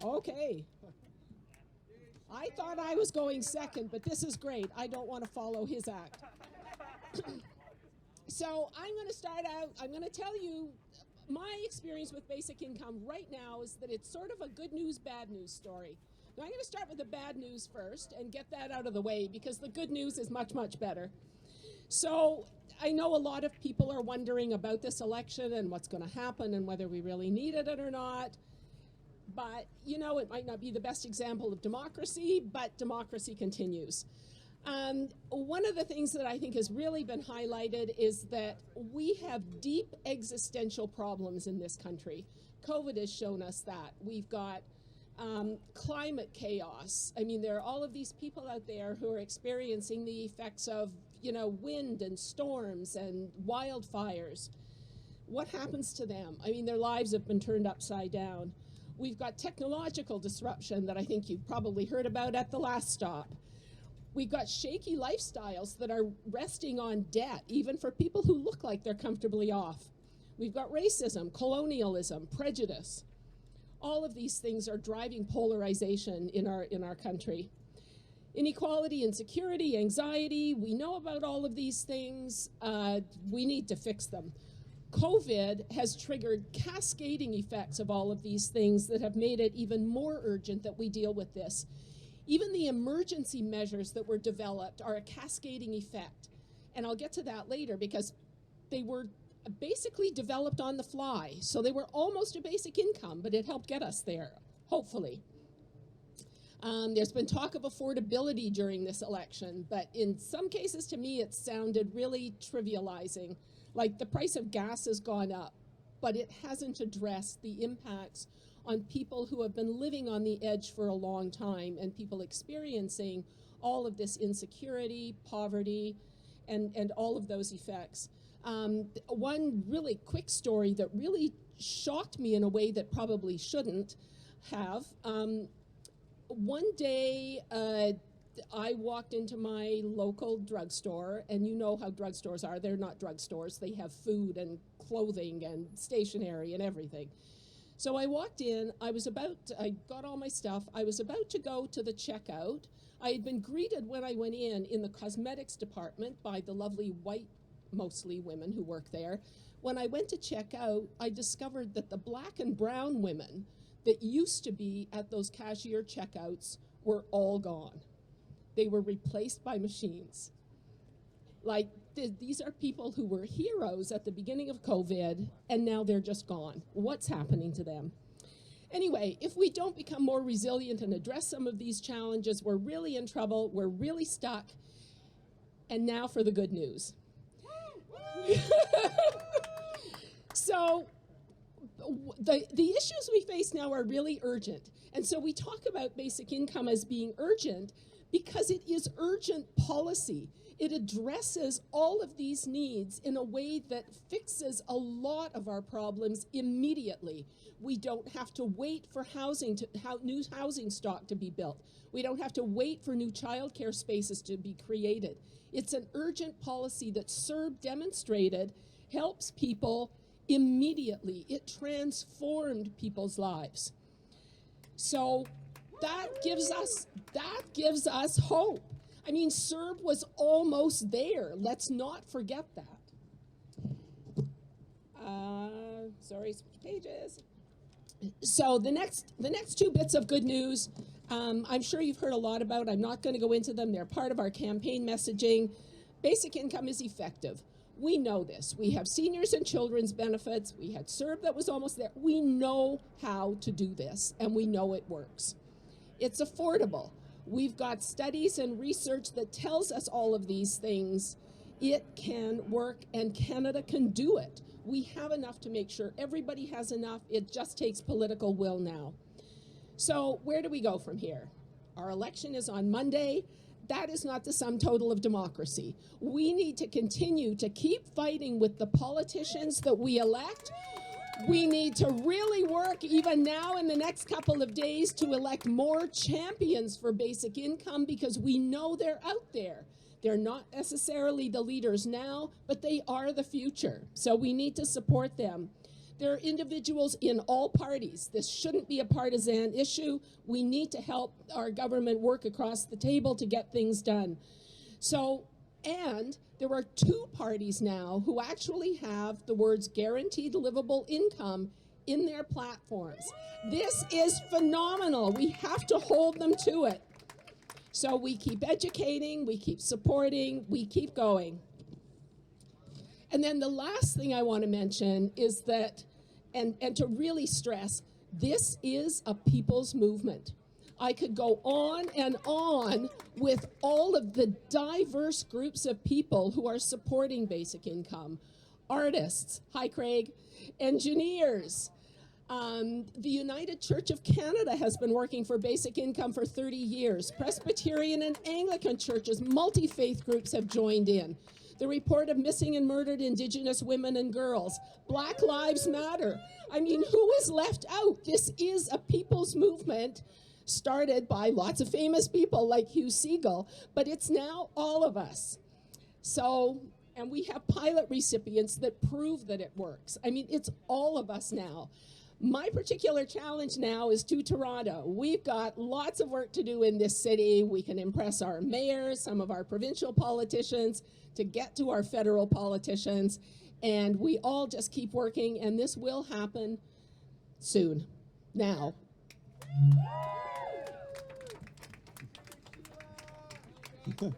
Okay. I thought I was going second, but this is great. I don't want to follow his act. So I'm going to start out, I'm going to tell you my experience with basic income right now is that it's sort of a good news, bad news story. Now I'm going to start with the bad news first and get that out of the way because the good news is much, much better. So I know a lot of people are wondering about this election and what's going to happen and whether we really needed it or not. But, you know, it might not be the best example of democracy, but democracy continues. One of the things that I think has really been highlighted is that we have deep existential problems in this country. COVID has shown us that. We've got climate chaos. I mean, there are all of these people out there who are experiencing the effects of, you know, wind and storms and wildfires. What happens to them? I mean, their lives have been turned upside down. We've got technological disruption that I think you've probably heard about at the last stop. We've got shaky lifestyles that are resting on debt, even for people who look like they're comfortably off. We've got racism, colonialism, prejudice. All of these things are driving polarization in our country. Inequality, insecurity, anxiety, we know about all of these things. We need to fix them. COVID has triggered cascading effects of all of these things that have made it even more urgent that we deal with this. Even the emergency measures that were developed are a cascading effect. And I'll get to that later because they were basically developed on the fly. So they were almost a basic income, but it helped get us there, hopefully. There's been talk of affordability during this election, but in some cases to me it sounded really trivializing. Like the price of gas has gone up, but it hasn't addressed the impacts on people who have been living on the edge for a long time and people experiencing all of this insecurity, poverty, and all of those effects. One really quick story that really shocked me in a way that probably shouldn't have. One day, I walked into my local drugstore, and you know how drugstores are. They're not drugstores. They have food and clothing and stationery and everything. So I walked in, I got all my stuff. I was about to go to the checkout. I had been greeted when I went in the cosmetics department by the lovely white, mostly women who work there. When I went to check out, I discovered that the black and brown women that used to be at those cashier checkouts were all gone. They were replaced by machines. Like, these are people who were heroes at the beginning of COVID, and now they're just gone. What's happening to them? Anyway, if we don't become more resilient and address some of these challenges, we're really in trouble, we're really stuck. And now for the good news. So, the issues we face now are really urgent. And so we talk about basic income as being urgent because it is urgent policy. It addresses all of these needs in a way that fixes a lot of our problems immediately. We don't have to wait for new housing stock to be built. We don't have to wait for new childcare spaces to be created. It's an urgent policy that CERB demonstrated helps people immediately. It transformed people's lives. So that gives us hope. I mean, CERB was almost there. Let's not forget that. Sorry, switch pages. So the next two bits of good news, I'm sure you've heard a lot about. I'm not going to go into them. They're part of our campaign messaging. Basic income is effective. We know this. We have seniors and children's benefits. We had CERB that was almost there. We know how to do this, and we know it works. It's affordable. We've got studies and research that tells us all of these things. It can work, and Canada can do it. We have enough to make sure everybody has enough. It just takes political will now. So where do we go from here? Our election is on Monday. That is not the sum total of democracy. We need to continue to keep fighting with the politicians that we elect. We need to really work even now in the next couple of days to elect more champions for basic income because we know they're out there. They're not necessarily the leaders now, but they are the future. So we need to support them. There are individuals in all parties. This shouldn't be a partisan issue. We need to help our government work across the table to get things done. So, and there are two parties now who actually have the words guaranteed livable income in their platforms. This is phenomenal. We have to hold them to it. So we keep educating, we keep supporting, we keep going. And then the last thing I want to mention is that, and to really stress, this is a people's movement. I could go on and on with all of the diverse groups of people who are supporting basic income. Artists, hi Craig, engineers. The United Church of Canada has been working for basic income for 30 years. Presbyterian and Anglican churches, multi-faith groups have joined in. The report of missing and murdered Indigenous women and girls. Black Lives Matter. I mean, who is left out? This is a people's movement started by lots of famous people like Hugh Segal, but it's now all of us. So, and we have pilot recipients that prove that it works. I mean, it's all of us now. My particular challenge now is to Toronto. We've got lots of work to do in this city. We can impress our mayors, some of our provincial politicians, to get to our federal politicians, and we all just keep working, and this will happen soon, now. Okay.